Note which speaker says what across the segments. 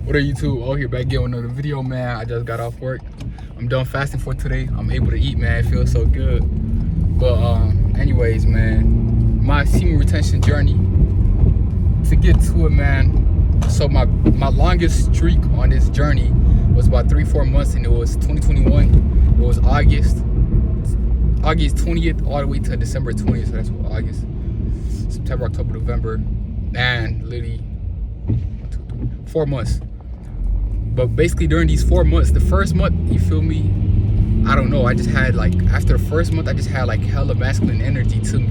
Speaker 1: What are YouTube? Oh, here back again with another video, man. I just got off work. I'm done fasting for today. I'm able to eat, man. It feels so good. But anyways, man, my semen retention journey. To get to it, man. So my longest streak on this journey was about 3-4 months, and it was 2021. It was August 20th all the way to December 20th. So that's what August, September, October, November, and literally 4 months. But basically during these 4 months, the first month, you feel me, I don't know, I just had like, after the first month, I just had like hella masculine energy to me.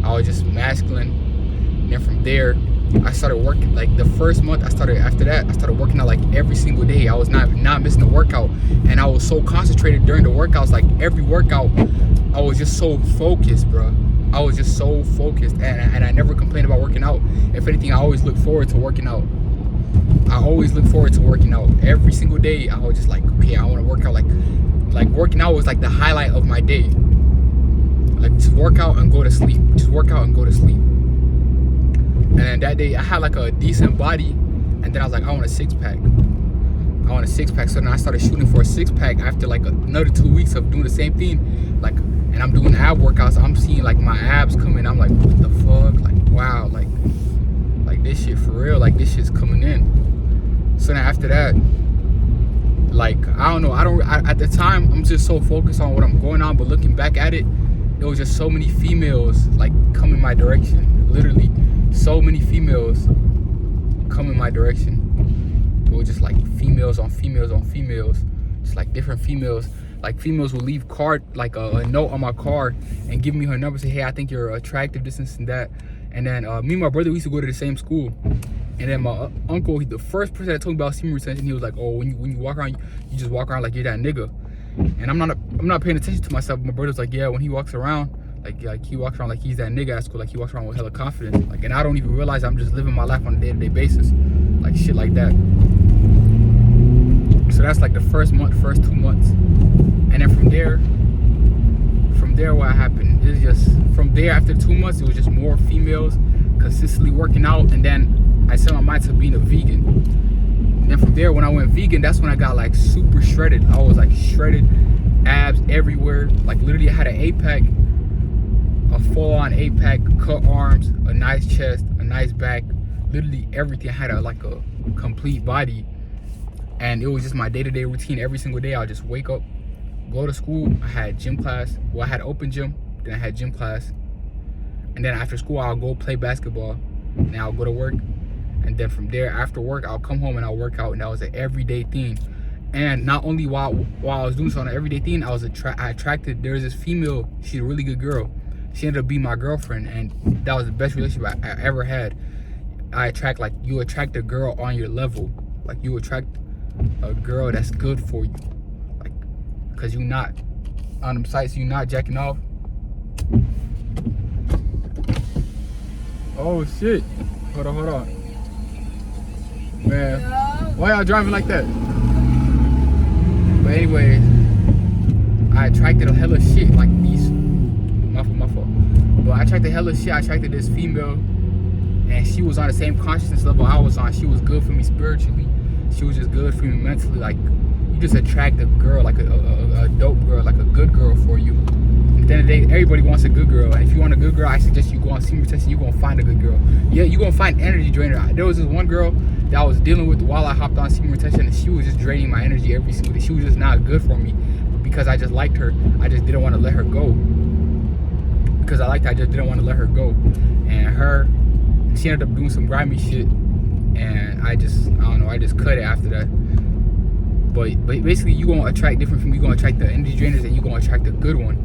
Speaker 1: I was just masculine. And then from there, I started working. Like the first month, after that, I started working out like every single day. I was not missing a workout. And I was so concentrated during the workouts, like every workout, I was just so focused, bro. I was just so focused, and I never complained about working out. If anything, I always look forward to working out. I always look forward to working out. Every single day, I was just like, okay, I want to work out. Like working out was like the highlight of my day. Like just work out and go to sleep. Just work out and go to sleep. And then that day, I had like a decent body, and then I was like, I want a six-pack. I want a six-pack. So then I started shooting for a six-pack after like another 2 weeks of doing the same thing. Like, and I'm doing ab workouts. I'm seeing like my abs coming. I'm like, what the fuck? Like, wow. Like this shit for real. Like this shit's coming in. So then after that, like, I don't know. At the time, I'm just so focused on what I'm going on. But looking back at it, there was just so many females like coming my direction. Literally, so many females coming my direction. It was just like females on females on females. Just like different females. Like females will leave like a note on my car and give me her number, say, hey, I think you're attractive, this and that. And then me and my brother, we used to go to the same school. And then my uncle, the first person that told me about semen retention, he was like, oh, when you walk around, you just walk around like you're that nigga. And I'm not paying attention to myself. My brother's like, yeah, when he walks around, like he walks around like he's that nigga at school, like he walks around with hella confidence. Like, and I don't even realize I'm just living my life on a day-to-day basis. Like shit like that. So that's like the first 2 months. And then from there what happened is just, from there after 2 months, it was just more females consistently working out. And then I set my mind to being a vegan. And then from there, when I went vegan, that's when I got like super shredded. I was like shredded, abs everywhere. Like literally I had an 8-pack, a full-on 8-pack, cut arms, a nice chest, a nice back, literally everything. I had a complete body. And it was just my day-to-day routine. Every single day, I'll just wake up, go to school. I had gym class. Well, I had open gym, then I had gym class. And then after school, I'll go play basketball. And then I'll go to work. And then from there, after work, I'll come home and I'll work out. And that was an everyday thing. And not only while I was doing so on an everyday thing, I attracted, there was this female, she's a really good girl. She ended up being my girlfriend. And that was the best relationship I ever had. You attract a girl on your level. Like you attract a girl that's good for you. Like, cause you not on them sites, you not jacking off. Oh shit. Hold on. Man, why y'all driving like that? But anyways, I attracted a hella shit like these. My fault. But I attracted hella shit. I attracted this female, and she was on the same consciousness level I was on. She was good for me spiritually. She was just good for me mentally. Like, you just attract a girl, like a dope girl, like a good girl for you. At the end of the day, everybody wants a good girl. And if you want a good girl, I suggest you go on semen retention. You're going to find a good girl. Yeah, you're going to find energy drainer. There was this one girl that I was dealing with while I hopped on semen retention, and she was just draining my energy every single day. She was just not good for me. But because I just liked her, I just didn't want to let her go. Because I liked her, I just didn't want to let her go. And she ended up doing some grimy shit. And I don't know, I just cut it after that. But basically, you're going to attract different from, you're going to attract the energy drainers, and you're going to attract a good one.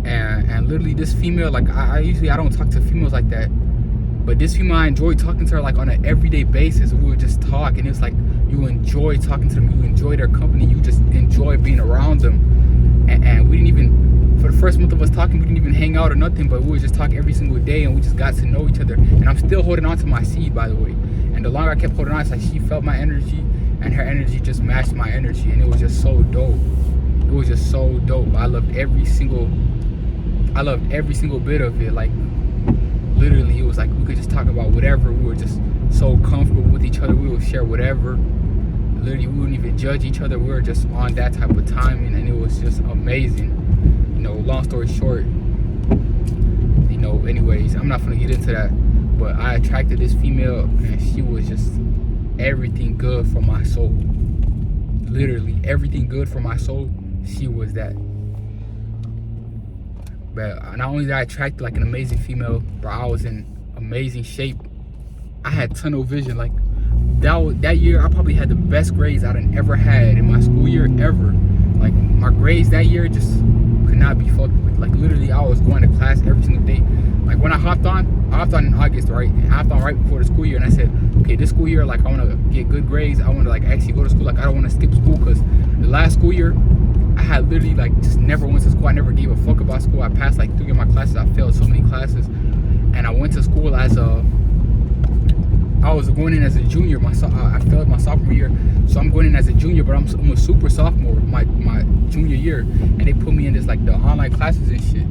Speaker 1: And literally this female, like I usually don't talk to females like that, but this female, I enjoy talking to her like on an everyday basis. We would just talk, and it's like you enjoy talking to them, you enjoy their company, you just enjoy being around them. And we didn't even, for the first month of us talking, we didn't even hang out or nothing, but we would just talk every single day, and we just got to know each other. And I'm still holding on to my seed, by the way. And the longer I kept holding on, it's like she felt my energy, and her energy just matched my energy, and it was just so dope. It was just so dope. I loved every single bit of it. Like literally, it was like we could just talk about whatever. We were just so comfortable with each other. We would share whatever. Literally, we wouldn't even judge each other. We were just on that type of timing, and it was just amazing. Long story short, anyways, I'm not gonna get into that, but I attracted this female, and she was just everything good for my soul. Literally, everything good for my soul, she was that. But not only did I attract like an amazing female, but I was in amazing shape. I had tunnel vision. Like that year, I probably had the best grades I'd ever had in my school year ever. Like my grades that year just could not be fucked with. Like literally, I was going to class every single day. Like when I hopped on in August, right? I hopped on right before the school year, and I said, okay, this school year, like I want to get good grades. I want to like actually go to school. Like I don't want to skip school, because the last school year, I had literally like just never went to school. I never gave a fuck about school. I passed like 3 of my classes. I failed so many classes, and I went to school as I was going in as a junior. I failed my sophomore year, so I'm going in as a junior, but I'm a super sophomore my junior year, and they put me in this like the online classes and shit.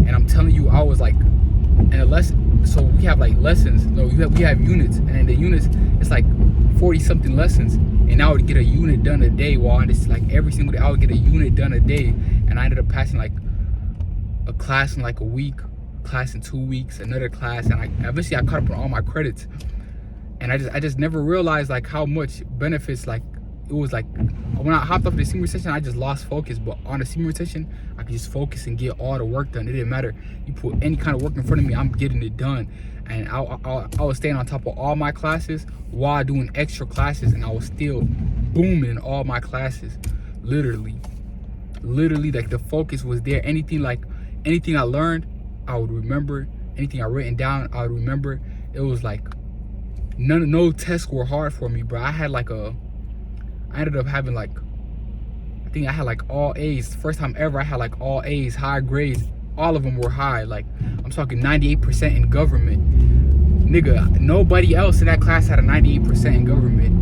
Speaker 1: And I'm telling you, I was like in a lesson. So we have like lessons. No, we have units, and in the units it's like 40 something lessons. And I would get a unit done a day. While it's like every single day, I would get a unit done a day, and I ended up passing like a class in like a week, class in 2 weeks, another class, and eventually I caught up on all my credits. And I just never realized like how much benefits, like it was like when I hopped off the senior session, I just lost focus. But on the senior session, I could just focus and get all the work done. It didn't matter. You put any kind of work in front of me, I'm getting it done. And I was staying on top of all my classes while doing extra classes, and I was still booming in all my classes. Literally, like the focus was there. Anything I learned, I would remember. Anything I written down, I would remember. It was like no tests were hard for me, bro. I ended up having like, I think I had like all A's. First time ever I had like all A's, high grades. All of them were high. Like I'm talking 98% in government. Nigga, nobody else in that class had a 98% in government.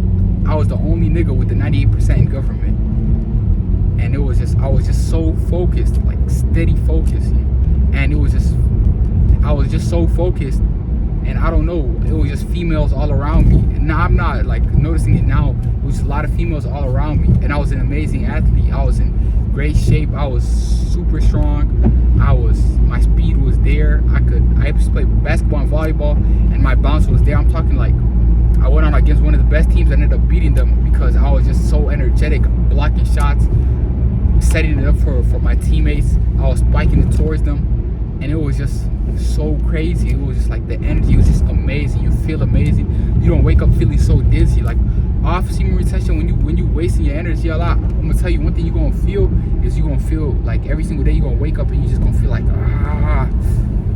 Speaker 1: I was the only nigga with the 98% in government. And I was just so focused, like steady focus. And I was just so focused. And I don't know, it was just females all around me. Now I'm not like noticing it now. It was just a lot of females all around me. And I was an amazing athlete. I was in great shape. I was super strong. My speed was there. I used to play basketball and volleyball, and my bounce was there. I'm talking like I went on against one of the best teams and ended up beating them because I was just so energetic, blocking shots, setting it up for my teammates. I was spiking it towards them, and it was just so crazy. It was just like the energy was just amazing. You feel amazing. You don't wake up feeling so dizzy. Like off semen retention, when you wasting your energy a lot, I'm gonna tell you one thing you're gonna feel is you're gonna feel like every single day you're gonna wake up and you're just gonna feel like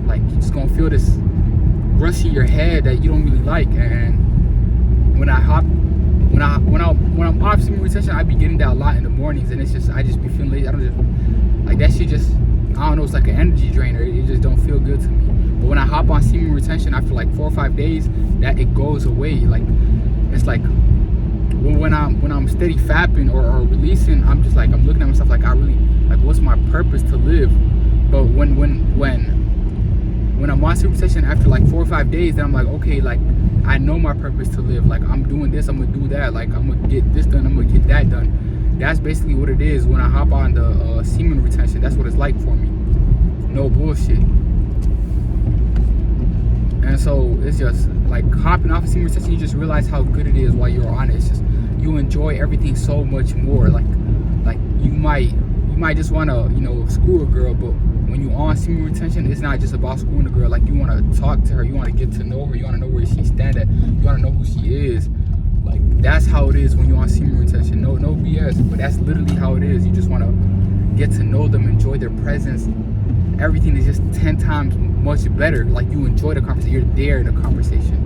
Speaker 1: like you're just gonna feel this rush in your head that you don't really like. And when I'm off semen retention, I be getting that a lot in the mornings, and I just be feeling lazy. I don't just like that shit. I don't know, it's like an energy drainer. It just don't feel good to me. But when I hop on semen retention after like 4 or 5 days, that it goes away. Like it's like when I'm steady fapping or releasing, I'm just like, I'm looking at myself like, I really like, what's my purpose to live? But when I'm on semen retention after like 4 or 5 days, then I'm like, okay, like I know my purpose to live. Like I'm doing this, I'm gonna do that. Like I'm gonna get this done, I'm gonna get that done. That's basically what it is when I hop on the semen retention. That's what it's like for me. No bullshit. And so it's just like hopping off of semen retention, you just realize how good it is while you're on it. It's just you enjoy everything so much more. Like you might just wanna, screw a girl, but when you on semen retention, it's not just about screwing a girl. Like you wanna talk to her, you wanna get to know her, you wanna know where she stand at, you wanna know who she is. Like that's how it is when you're on semen retention. No BS, but that's literally how it is. You just want to get to know them, enjoy their presence. Everything is just 10 times much better. Like you enjoy the conversation. You're there in the conversation,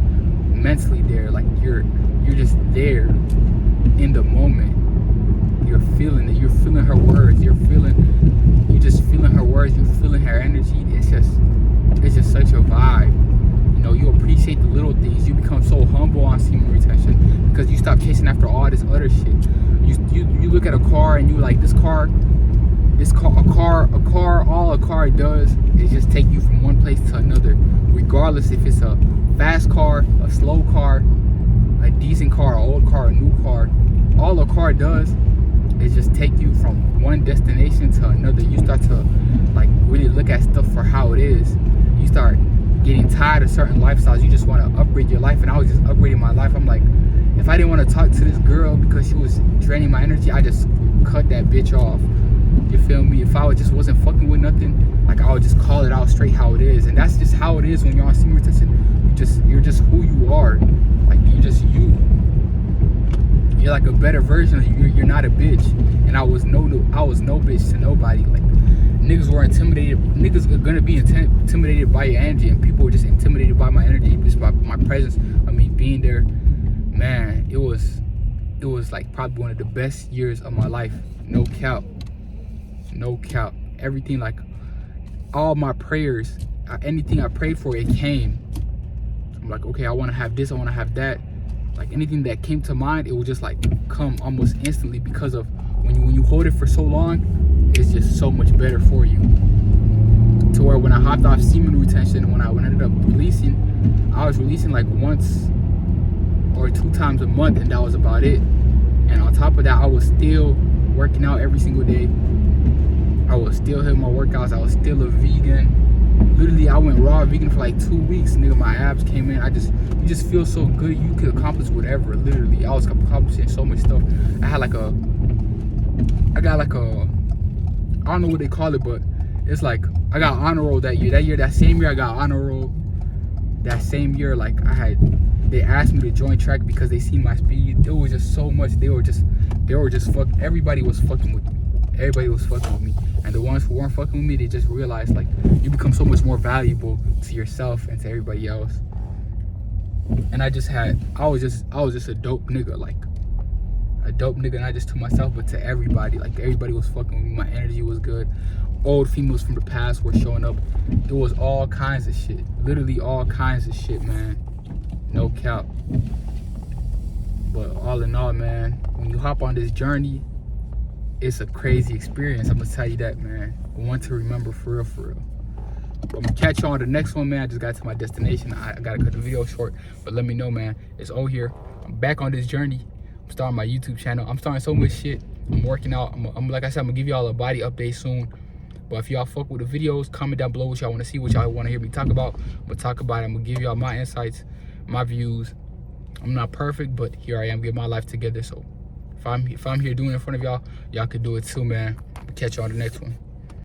Speaker 1: mentally there. Like you're just there in the moment. You're feeling it. You're feeling her words. You're just feeling her words. You're feeling her energy. It's just such a vibe. You appreciate the little things. You become so humble on semen retention because you stop chasing after all this other shit. You look at a car and you like, all a car does is just take you from one place to another, regardless if it's a fast car, a slow car, a decent car, an old car, a new car. All a car does is just take you from one destination to another. You start to like really look at stuff for how it is. You start getting tired of certain lifestyles. You just want to upgrade your life, and I was just upgrading my life. I'm like, if I didn't want to talk to this girl because she was draining my energy, I just cut that bitch off. You feel me? If I just wasn't fucking with nothing, like I would just call it out straight how it is. And that's just how it is when you're on semen retention. You're just who you are. Like you're just you. You're like a better version of you. You're not a bitch. And I was no bitch to nobody. Like niggas were intimidated. Niggas are gonna be intimidated by your energy, and people were just intimidated by my energy, just by my presence. I mean, being there, man, it was like probably one of the best years of my life. No cap. No cap. Everything, like all my prayers, anything I prayed for, it came. I'm like, okay, I want to have this, I want to have that. Like anything that came to mind, it would just like come almost instantly, because of when you hold it for so long, it's just so much better for you. To where when I hopped off semen retention, when I ended up releasing, I was releasing like once or 2 times a month, and that was about it. And on top of that, I was still working out every single day. I was still hitting my workouts. I was still a vegan. Literally, I went raw vegan for like 2 weeks. Nigga, my abs came in. You just feel so good. You could accomplish whatever. Literally, I was accomplishing so much stuff. I got like a, I don't know what they call it, but it's like I got honor roll that year. That same year, I got honor roll. That same year, like they asked me to join track because they seen my speed. It was just so much. They were just everybody was fucking with me. Everybody was fucking with me. And the ones who weren't fucking with me, they just realized like you become so much more valuable to yourself and to everybody else. And I was just a dope nigga, like a dope nigga, not just to myself but to everybody. Like everybody was fucking with me. My energy was good. Old females from the past were showing up. It was all kinds of shit. Literally all kinds of shit, man. No cap. But all in all, man, when you hop on this journey, it's a crazy experience. I'm gonna tell you that, man. One to remember for real, for real. I'm gonna catch you on the next one, man. I just got to my destination. I gotta cut the video short, but let me know, man. It's all here. I'm back on this journey. I'm starting my YouTube channel. I'm starting so much shit. I'm working out. I'm like I said, I'm gonna give y'all a body update soon. But if y'all fuck with the videos, comment down below what y'all want to see, what y'all want to hear me talk about. I'm gonna talk about it. I'm gonna give y'all my insights, my views. I'm not perfect, but here I am getting my life together. So if I'm here doing it in front of y'all, y'all could do it too, man. Catch y'all on the next one.